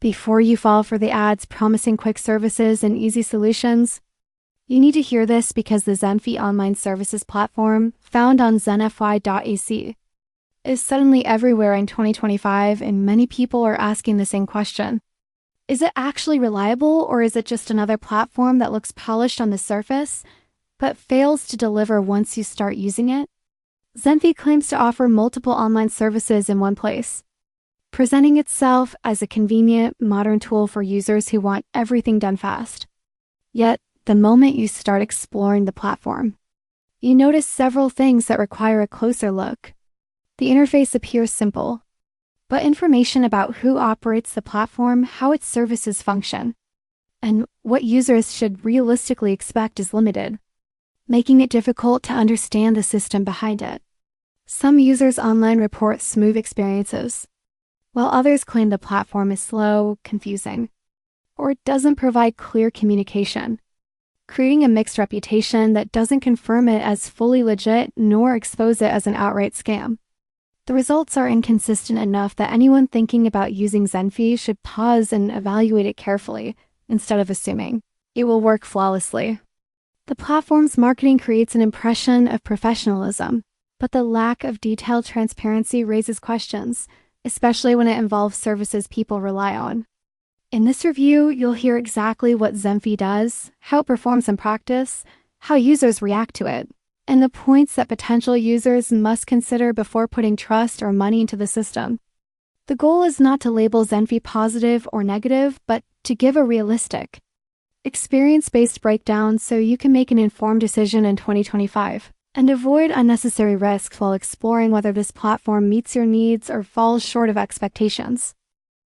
Before you fall for the ads promising quick services and easy solutions, you need to hear this because the Zenfy Online Services Platform, found on zenfy.ac, is suddenly everywhere in 2025, and many people are asking the same question. Is it actually reliable, or is it just another platform that looks polished on the surface, but fails to deliver once you start using it? Zenfy claims to offer multiple online services in one place, presenting itself as a convenient, modern tool for users who want everything done fast. Yet, the moment you start exploring the platform, you notice several things that require a closer look. The interface appears simple, but information about who operates the platform, how its services function, and what users should realistically expect is limited, making it difficult to understand the system behind it. Some users online report smooth experiences, while others claim the platform is slow, confusing, or doesn't provide clear communication, creating a mixed reputation that doesn't confirm it as fully legit nor expose it as an outright scam. The results are inconsistent enough that anyone thinking about using Zenfy should pause and evaluate it carefully, instead of assuming it will work flawlessly. The platform's marketing creates an impression of professionalism, but the lack of detailed transparency raises questions, especially when it involves services people rely on. In this review, you'll hear exactly what Zenfy does, how it performs in practice, how users react to it, and the points that potential users must consider before putting trust or money into the system. The goal is not to label Zenfy positive or negative, but to give a realistic, experience-based breakdown so you can make an informed decision in 2025 and avoid unnecessary risks while exploring whether this platform meets your needs or falls short of expectations.